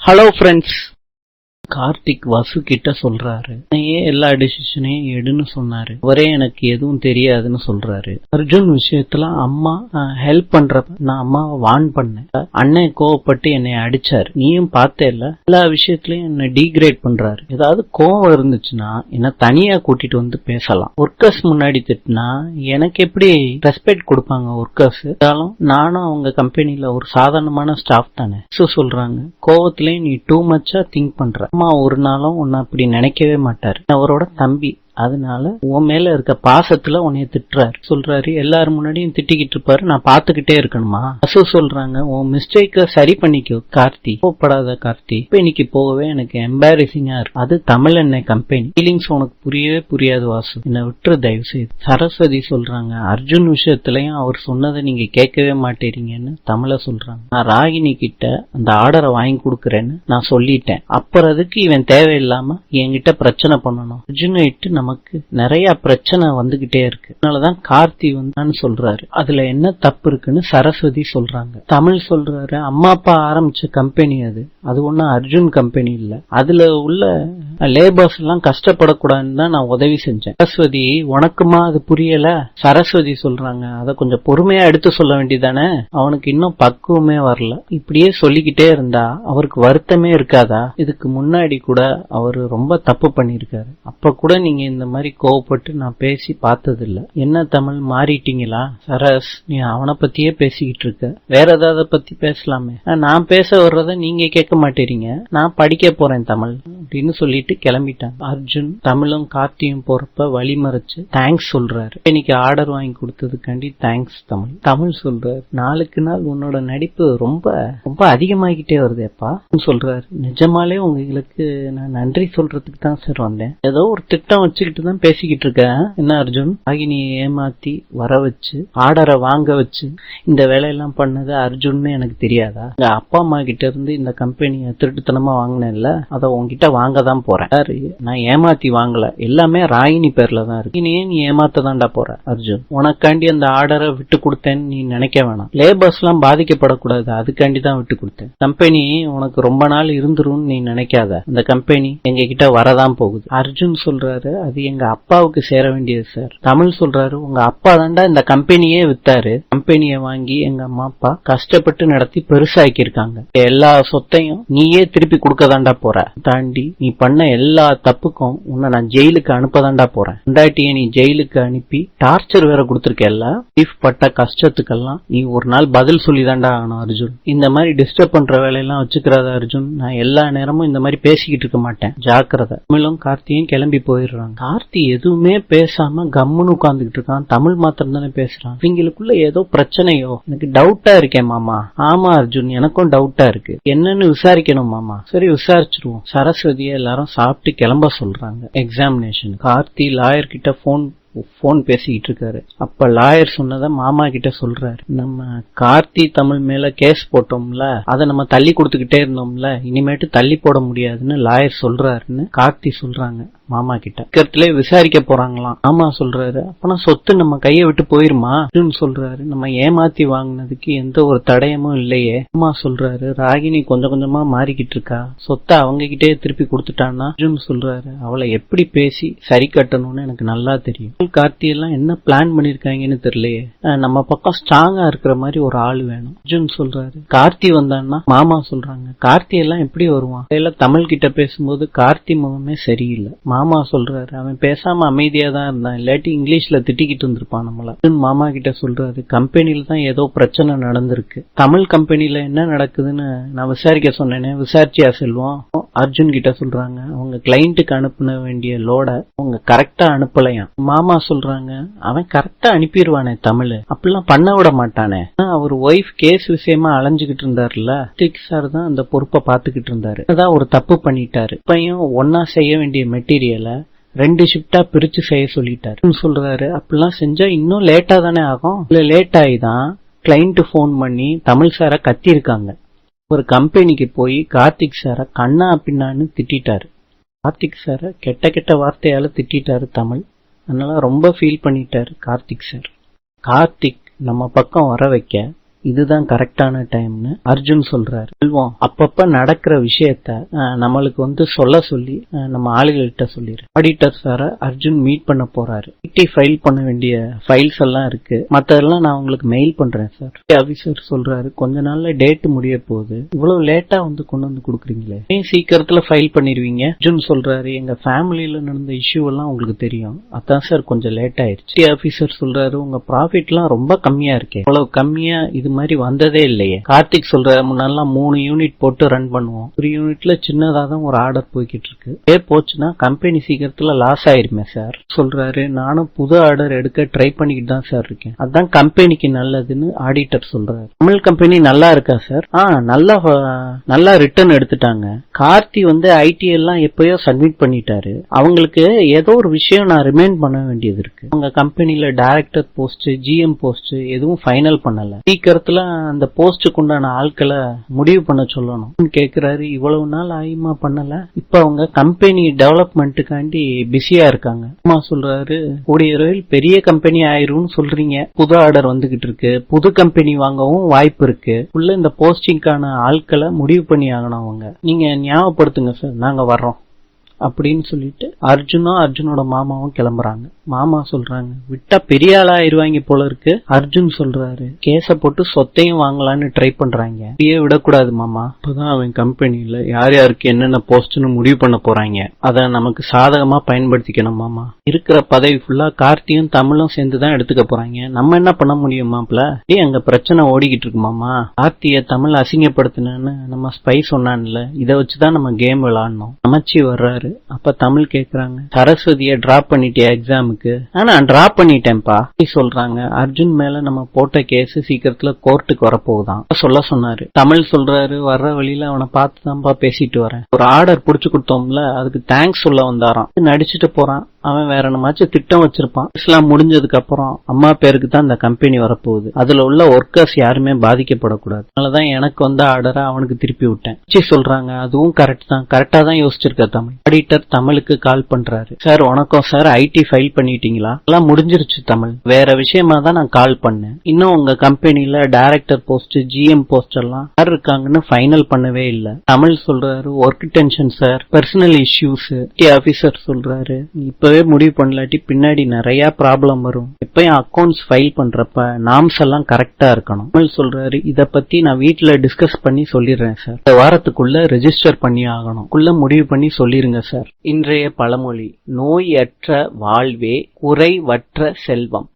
Hello friends. Karthik வசு கிட்ட சொல்றாரு, எல்லா டிசிஷனையும் எடுன்னு சொன்னாரு, அவரே எனக்கு எதுவும் தெரியாதுன்னு சொல்றாரு. அர்ஜுன் விஷயத்துல அம்மா ஹெல்ப் பண்றப்ப நான் அம்மாவை வார்ன் பண்ணேன். அண்ணன் கோவப்பட்டு என்னை அடிச்சாரு, நீயும் பார்த்தே இல்ல. எல்லா விஷயத்திலயும் என்ன டீக்ரேட் பண்றாரு. ஏதாவது கோவம் இருந்துச்சுன்னா என்ன தனியா கூட்டிட்டு வந்து பேசலாம். ஒர்க்கர்ஸ் முன்னாடி திட்டினா எனக்கு எப்படி ரெஸ்பெக்ட் கொடுப்பாங்க ஒர்க்கர்ஸ்? நானும் அவங்க கம்பெனில ஒரு சாதாரணமான ஸ்டாஃப் தானே. சொல்றாங்க, கோவத்திலேயே நீ டூ மச்சா திங்க் பண்ற. அம்மா ஒரு நாளும் உன்னை அப்படி நினைக்கவே மாட்டாரு. அவரோட தம்பி, அதனால உன் மேல இருக்க பாசத்துல உன்னைய திட்டுறாரு. சொல்றாரு, எல்லாரும் முன்னாடியும் திட்டிக்கிட்டு இருப்பாரு, நான் பாத்துக்கிட்டே இருக்கணுமா? அசு சொல்றாங்க, உன் மிஸ்டேக்க சரி பண்ணிக்கோ கார்த்தி, கோவப்படாத கார்த்தி. கம்பெனிக்கு போகவே எனக்கு எம்பாரசிங்கா இருக்கு. அது தமிழ் எண்ணெய் கம்பெனி. ஃபீலிங்ஸ் உனக்கு புரியவே புரியாது வாசு, என்ன விட்டுரு தயவு செய்து. சரஸ்வதி சொல்றாங்க, அர்ஜுன் விஷயத்திலயும் அவர் சொன்னதை நீங்க கேட்கவே மாட்டேறீங்கன்னு தமிழ சொல்றாங்க. நான் ராகினி கிட்ட அந்த ஆர்டரை வாங்கி கொடுக்கறேன்னு நான் சொல்லிட்டேன். அப்புறம் அதுக்கு இவன் தேவையில்லாம என்கிட்ட பிரச்சனை பண்ணணும். அர்ஜுனை இட்டு நமக்கு நிறைய பிரச்சனை வந்துகிட்டே இருக்கு. அதனாலதான் கார்த்தி வந்தான்னு சொல்றாரு. அதுல என்ன தப்பு இருக்குன்னு சரஸ்வதி சொல்றாங்க. தமிழ் சொல்றாரு, அம்மா அப்பா ஆரம்பிச்ச கம்பெனி அது ஒன்னும் அர்ஜுன் கம்பெனி இல்ல. அதுல உள்ள லேபர்ஸ் எல்லாம் கஷ்டப்படக்கூடாதுன்னு தான் நான் உதவி செஞ்சேன். சரஸ்வதி, உனக்குமா அது புரியல? சரஸ்வதி சொல்றாங்க, அதை கொஞ்சம் பொறுமையா எடுத்து சொல்ல வேண்டியதானே, அவனுக்கு இன்னும் பக்குவமே வரல. இப்படியே சொல்லிக்கிட்டே இருந்தா அவருக்கு வருத்தமே இருக்காதா? இதுக்கு முன்னாடி கூட அவரு ரொம்ப தப்பு பண்ணிருக்காரு. அப்ப கூட நீங்க இந்த மாதிரி கோவப்பட்டு நான் பேசி பார்த்தது இல்ல. என்ன தமிழ் மாறிட்டீங்களா? சரஸ், நீ அவனை பத்தியே பேசிக்கிட்டு இருக்க, வேற ஏதாவது பத்தி பேசலாமே. நான் பேச வர்றத நீங்க கேட்க மாட்டேறீங்க, நான் படிக்க போறேன் தமிழ் அப்படின்னு சொல்லிட்டு கிளம்பிட்டாங்க. அர்ஜுன் தமிழும் கார்த்தியும் போறப்ப வழி மறைச்சு தேங்க்ஸ் சொல்றாரு. இன்னைக்கு ஆர்டர் வாங்கி கொடுத்ததுக்காண்டி தேங்க்ஸ் தமிழ். தமிழ் சொல்றாரு, நாளுக்கு நாள் உன்னோட நடிப்பு ரொம்ப ரொம்ப அதிகமாகிட்டே வருதேப்பா சொல்றாரு. நிஜமாலே உங்களுக்கு நான் நன்றி சொல்றதுக்கு தான் சார் வந்தேன். ஏதோ ஒரு திட்டம் வச்சுக்கிட்டு தான் பேசிக்கிட்டு இருக்கேன். என்ன அர்ஜுன், ராகினியை ஏமாத்தி வர வச்சு ஆர்டரை வாங்க வச்சு இந்த வேலையெல்லாம் பண்ணது அர்ஜுன்னு எனக்கு தெரியாதா? எங்க அப்பா அம்மா கிட்ட இருந்து இந்த கம்பெனியை திருட்டுத்தனமா வாங்கினேன்ல, அதை உங்ககிட்ட வாங்க தான் போறேன். நான் ஏமாத்தி வாங்கல, எல்லாமே ராகினி பேர்ல தான் இருக்கு. நீ ஏமாத்த தான்டா போற அர்ஜுன். உனக்காண்டி அந்த ஆர்டரை விட்டு கொடுத்தேன்னு நீ நினைக்க வேணாம். லேபர்ஸ் எல்லாம் பாதிக்கப்படக்கூடாது, அதுக்காண்டி தான் விட்டு கொடுத்தேன். கம்பெனி உனக்கு ரொம்ப நாள் இருந்துரும் நீ நினைக்காத. அந்த கம்பெனி எங்க கிட்ட வரதான் போகுது. அர்ஜுன் சொல்றாரு, அது எங்க அப்பாவுக்கு சேர வேண்டியது சார். தமிழ் சொல்றாரு, உங்க அப்பா தாண்டா இந்த கம்பெனியே வித்தாரு. கம்பெனியை வாங்கி எங்க அம்மா அப்பா கஷ்டப்பட்டு நடத்தி பெருசாக்கி இருக்காங்க. எல்லா சொத்தையும் நீயே திருப்பி கொடுக்க தாண்டா போற. தாண்டி நீ பண்ண எல்லா தப்புக்கும் உன்னை நான் ஜெயிலுக்கு அனுப்பதாண்டா போறேன். இந்தாட்டிய நீ ஜெயிலுக்கு அனுப்பி டார்ச்சர் வேற கொடுத்திருக்கல. சீஃப் பட்ட கஷ்டத்துக்கெல்லாம் நீ ஒரு நாள் பதில் சொல்லி தாண்டா ஆகணும் அர்ஜுன். இந்த மாதிரி டிஸ்டர்ப் பண்ற வேலையெல்லாம் வச்சுக்கிறாத அர்ஜுன். நான் எல்லா நேரமும் இந்த மாதிரி பேசிக்கிட்டு இருக்க மாட்டேன், ஜாக்கிரதை. தமிழும் கார்த்தியும் கிளம்பி போயிடுறாங்க. கார்த்தி எதுவுமே பேசாம கம்முன்னு உட்கார்ந்துகிட்டு இருக்கான். தமிழ் மாத்திரம் தானே பேசுறான். இவங்களுக்குள்ள ஏதோ பிரச்சனையோ, எனக்கு டவுட்டா இருக்கேன் மாமா. ஆமா அர்ஜுன், எனக்கும் டவுட்டா இருக்கு. என்னன்னு விசாரிக்கணும் மாமா. சரி விசாரிச்சிருவோம். சரஸ்வதியை எல்லாரும் சாப்பிட்டு கிளம்ப சொல்றாங்க. எக்ஸாமினேஷன். கார்த்தி லாயர் கிட்ட போன் பேசிக்கிட்டு இருக்காரு. அப்ப லாயர் சொன்னத மாமா கிட்ட சொல்றாரு. நம்ம கார்த்தி தமிழ் மேல கேஸ் போட்டோம்ல, அதை நம்ம தள்ளி கொடுத்துக்கிட்டே இருந்தோம்ல, இனிமேட்டு தள்ளி போட முடியாதுன்னு லாயர் சொல்றாருன்னு கார்த்தி சொல்றாங்க மாமா கிட்ட. இருக்கிறதுல விசாரிக்க போறாங்களாம். மாமா சொல்றாரு, அப்பனா சொத்து நம்ம கையை விட்டு போயிருமா சொல்றாரு. நம்ம ஏமாத்தி வாங்கினதுக்கு எந்த ஒரு தடயமும் இல்லையே. மாமா சொல்றாரு, ராகினி கொஞ்சம் கொஞ்சமா மாறிக்கிட்டு இருக்கா, சொத்தை அவங்க கிட்டே திருப்பி கொடுத்துட்டான்னா சொல்றாரு, அவளை எப்படி பேசி சரி கட்டணும்னு எனக்கு நல்லா தெரியும். கார்த்தி எல்லாம் என்ன பிளான் பண்ணிருக்காங்கன்னு தெரியலையே. நம்ம பக்கம் ஸ்ட்ராங்கா இருக்கிற மாதிரி ஒரு ஆள் வேணும். அர்ஜுன் சொல்றாரு, கார்த்தி வந்தான்னா மாமா சொல்றாங்க, கார்த்தி எல்லாம் எப்படி வருவான்? தமிழ் கிட்ட பேசும்போது கார்த்தி முகமே சரியில்லை. மாமா சொல்றாரு, அவன் பேசாம அமைதியா தான் இருந்தான், இல்லாட்டி இங்கிலீஷ்ல திட்டிக்கிட்டு இருந்திருப்பான் நம்மள. மாமா கிட்ட சொல்றாரு, கம்பெனில தான் ஏதோ பிரச்சனை நடந்திருக்கு. தமிழ் கம்பெனில என்ன நடக்குதுன்னு நான் விசாரிக்க சொன்னேனே, விசாரிச்சியா செல்வம்? அர்ஜுன் கிட்ட சொல்றாங்க, அவங்க கிளைண்ட்டுக்கு அனுப்ப வேண்டிய லோட அவங்க கரெக்டா அனுப்பலையா. மாமா சொல்றாங்க, அவன் கரெக்டா அனுப்பிடுவானே தமிழ், அப்படிலாம் பண்ண விட மாட்டானே. அவர் ஒய்ஃப் கேஸ் விஷயமா அலைஞ்சுகிட்டு இருந்தாருல, சார் தான் அந்த பொறுப்பை பாத்துக்கிட்டு இருந்தாரு. அதான் ஒரு தப்பு பண்ணிட்டாரு. இப்பயும் ஒன்னா செய்ய வேண்டிய மெட்டீரியல் 2 ஷிஃப்டா பிரிச்சு செய்ய சொல்லிட்டாரு சொல்றாரு. அப்படிலாம் செஞ்சா இன்னும் லேட்டா தானே ஆகும். இல்ல லேட் ஆயிதான் கிளைண்ட் போன் பண்ணி தமிழ் சார கத்தி இருக்காங்க. ஒரு கம்பெனிக்கு போய் கார்த்திக் சார கண்ணா பின்னான்னு திட்டாரு. கார்த்திக் சார கெட்ட கெட்ட வார்த்தையால திட்டாரு தமிழ். அதனால ரொம்ப ஃபீல் பண்ணிட்டாரு கார்த்திக் சார். கார்த்திக் நம்ம பக்கம் வர வைக்க இதுதான் கரெக்டான டைம்னு அர்ஜுன் சொல்றாரு. செல்வம் அப்பப்ப நடக்கிற விஷயத்த நம்மளுக்கு சொல்ல சொல்லி நம்ம ஆளுகள்கிட்ட சொல்லிடு. ஆடிட்டர் சார அர்ஜுன் மீட் பண்ண போறாரு. ஐடி ஃபைல் பண்ண வேண்டிய ஃபைல்ஸ் எல்லாம் இருக்கு, மத்ததெல்லாம் நான் உங்களுக்கு மெயில் பண்றேன் சார். ஆபீசர் சொல்றாரு, கொஞ்ச நாள்ல டேட் முடிய போகுது, இவ்வளவு லேட்டா கொண்டு வந்து கொடுக்குறீங்களே, ஏன் சீக்கிரத்துல ஃபைல் பண்ணிருவீங்க? அர்ஜுன் சொல்றாரு, எங்க ஃபேமிலியில நடந்த இஷ்யூ எல்லாம் உங்களுக்கு தெரியும், அதான் சார் கொஞ்சம் லேட் ஆயிருச்சு. ஆபீசர் சொல்றாரு, உங்க ப்ராஃபிட் எல்லாம் ரொம்ப கம்மியா இருக்கே, இவ்வளவு கம்மியா இது மாதிரி வந்ததே இல்லையே. கார்த்திக் சொல்றாரு, முன்னாலாம் 3 யூனிட் போட்டு ரன் பண்ணுவோம், ஒரு யூனிட்ல சின்னதா தான் ஒரு ஆர்டர் போய்கிட்டு இருக்கு, போச்சுன்னா கம்பெனி சீக்கிரத்துல லாஸ் ஆயிருமே சார். சொல்றாரு, நானும் புது ஆர்டர் எடுக்க ட்ரை பண்ணிக்கிட்டு தான் சார் இருக்கேன், அதான் கம்பெனிக்கு நல்லதுன்னு ஆடிட்டர் சொல்றாரு. தமிழ் கம்பெனி நல்லா இருக்கா சார்? நல்லா ரிட்டர்ன் எடுத்துட்டாங்க. கார்த்தி ஐடி எல்லாம் எப்பயோ சப்மிட் பண்ணிட்டாரு. அவங்களுக்கு ஏதோ ஒரு விஷயம் நான் ரிமைண்ட் பண்ண வேண்டியது இருக்கு. அவங்க கம்பெனில டைரக்டர் போஸ்ட், ஜிஎம் போஸ்ட் எதுவும் ஃபைனல் பண்ணல. சீக்கிரத்துல அந்த போஸ்டுக்கு உண்டான ஆட்களை முடிவு பண்ண சொல்லணும் கேக்குறாரு. இவ்வளவு நாள் ஆயுமா பண்ணல, இப்ப அவங்க கம்பெனி டெவலப்மெண்ட்டுக்காண்டி பிஸியா இருக்காங்க. அம்மா சொல்றாரு, கூடிய விரைவில் பெரிய கம்பெனி ஆயிரும்னு சொல்றீங்க, புது ஆர்டர் வந்துகிட்டு இருக்கு, புது கம்பெனி வாங்கவும் வாய்ப்பு இருக்கு, உள்ள இந்த போஸ்டிங்கான ஆட்களை முடிவு பண்ணி ஆகணும். அவங்க நீங்க ஞாபகப்படுத்துங்க சார், நாங்க வர்றோம் அப்படின்னு சொல்லிட்டு அர்ஜுனோட மாமாவும் கிளம்புறாங்க. மாமா சொல்றாங்க, விட்டா பெரிய ஆளா ஆயிருவாங்க போல இருக்கு. அர்ஜுன் சொல்றாரு, கேஸ போட்டு சொத்தையும் வாங்கலான்னு ட்ரை பண்றாங்க, விடக்கூடாது மாமா, இப்பதான் அவன் கம்பெனில யார் யாருக்கு என்னென்ன போஸ்ட்னு முடிவு பண்ண போறாங்க, அத நமக்கு சாதகமா பயன்படுத்திக்கணும் மாமா. இருக்கிற பதவி ஃபுல்லா கார்த்தியும் தமிழும் சேர்ந்துதான் எடுத்துக்க போறாங்க, நம்ம என்ன பண்ண முடியும் மாப்ள? அங்க பிரச்சனை ஓடிக்கிட்டு இருக்கு மாமா, கார்த்திய தமிழ் அசிங்கப்படுத்தினு நம்ம ஸ்பை சொன்னான்ல, இதை வச்சுதான் நம்ம கேம் விளையாடணும். அமைச்சி வர்றாரு. அப்ப தமிழ் கேக்குறாங்க, சரஸ்வதிய டிராப் பண்ணிட்டியா எக்ஸாமுக்கு? நான் டிராப் பண்ணிட்டேன்பா சொல்றாங்க. அர்ஜுன் மேல நம்ம போட்ட கேஸ் சீக்கிரத்துல கோர்ட்டுக்கு வரப்போகுதான் சொல்ல சொன்னாரு. தமிழ் சொல்றாரு, வர்ற வழியில அவனை பார்த்துதான்ப்பா பேசிட்டு வரேன், ஒரு ஆர்டர் புடிச்சு கொடுத்தோம்ல, அதுக்கு தேங்க்ஸ் சொல்ல வந்தாராம், நடிச்சுட்டு போறான். அவன் வேற என்னமாச்சும் திட்டம் வச்சிருப்பான். எல்லாம் முடிஞ்சதுக்கு அப்புறம் அம்மா பேருக்கு தான் இந்த கம்பெனி வரப்போகுது, அதுல உள்ள ஒர்க்கர்ஸ் யாருமே பாதிக்கப்படக்கூடாது, அதனாலதான் எனக்கு ஆர்டரை அவனுக்கு திருப்பி விட்டேன் சொல்றாங்க. அதுவும் கரெக்ட் தான், கரெக்டா தான் யோசிச்சிருக்க தமிழ். ஆடிட்டர் தமிழுக்கு கால் பண்றாரு. சார் வணக்கம் சார், ஐடி ஃபைல் பண்ணிட்டீங்களா? எல்லாம் முடிஞ்சிருச்சு தமிழ், வேற விஷயமா தான் நான் கால் பண்ணேன், இன்னும் உங்க கம்பெனில டைரக்டர் போஸ்ட், ஜிஎம் போஸ்ட் எல்லாம் யார் இருக்காங்கன்னு ஃபைனல் பண்ணவே இல்ல. தமிழ் சொல்றாரு, work tension sir, personal issues. Officer சொல்றாரு, இப்ப முடிவு பண்ணலாட்டி பின்னாடி நிறைய ப்ராப்ளம் வரும், எப்பயும் அக்கௌண்ட்ஸ் ஃபைல் பண்றப்ப நாம்ஸ் எல்லாம் கரெக்டா இருக்கணும். தமிழ் சொல்றாரு, இத பத்தி நான் வீட்டுல டிஸ்கஸ் பண்ணி சொல்லிடுறேன் சார், இந்த வாரத்துக்குள்ள ரெஜிஸ்டர் பண்ணி ஆகணும், முடிவு பண்ணி சொல்லிருங்க சார். இன்றைய பழமொழி, நோயற்ற வாழ்வே குறைவற்ற செல்வம்.